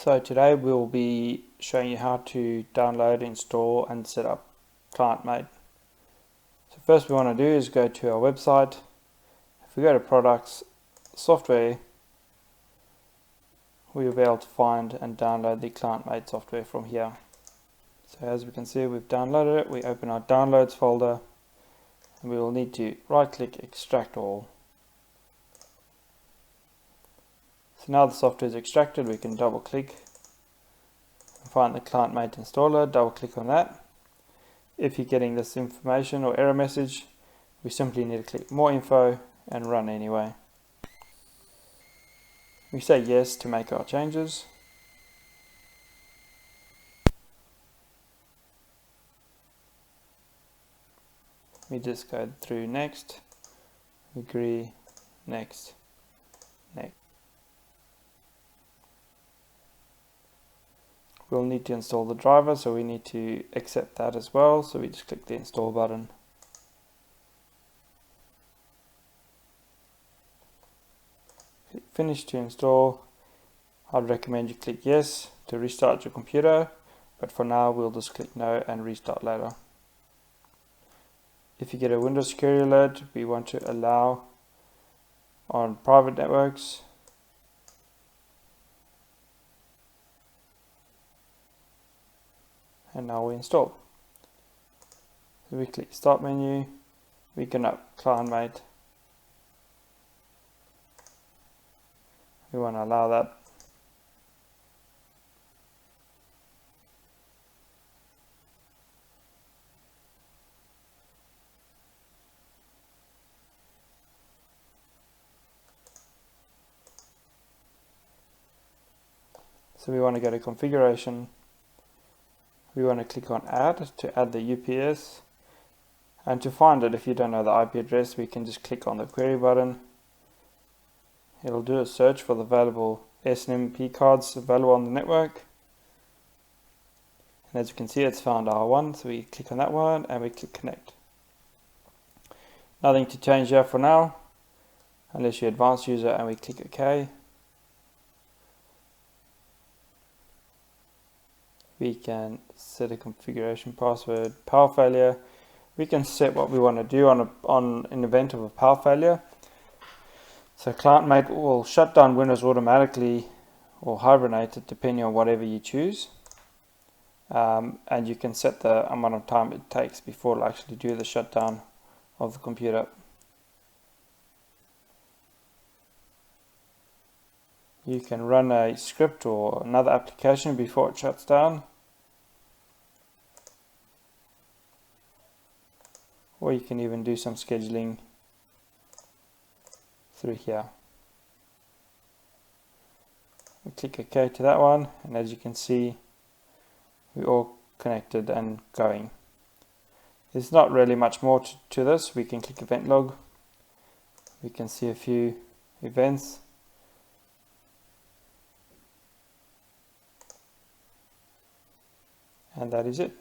So today we'll be showing you how to download, install and set up ClientMate. So first we want to do is go to our website. If we go to products, software, we will be able to find and download the ClientMate software from here. So as we can see, we've downloaded it. We open our downloads folder and we will need to right click, extract all. So now the software is extracted, we can double click and find the ClientMate installer, double click on that. If you're getting this information or error message, we simply need to click more info and run anyway. We say yes to make our changes. We just go through next, agree, next, next. We'll need to install the driver, so we need to accept that as well. So we just click the install button. Click finish to install. I'd recommend you click yes to restart your computer, but for now we'll just click no and restart later. If you get a Windows security alert, we want to allow on private networks. And now we install. So we click start menu, we can up ClientMate. We want to allow that. So we want to go to configuration. We want to click on add to add the UPS, and to find it, if you don't know the IP address, we can just click on the query button. It'll do a search for the available SNMP cards available on the network, and as you can see it's found R1, so we click on that one and we click connect. Nothing to change here for now unless you're an advanced user, and we click OK. We can set a configuration password, power failure. We can set what we want to do on an event of a power failure. So ClientMate will shut down Windows automatically or hibernate it depending on whatever you choose. And you can set the amount of time it takes before it'll actually do the shutdown of the computer. You can run a script or another application before it shuts down. Or you can even do some scheduling through here. We click OK to that one, and as you can see, we're all connected and going. There's not really much more to this. We can click event log. We can see a few events. And that is it.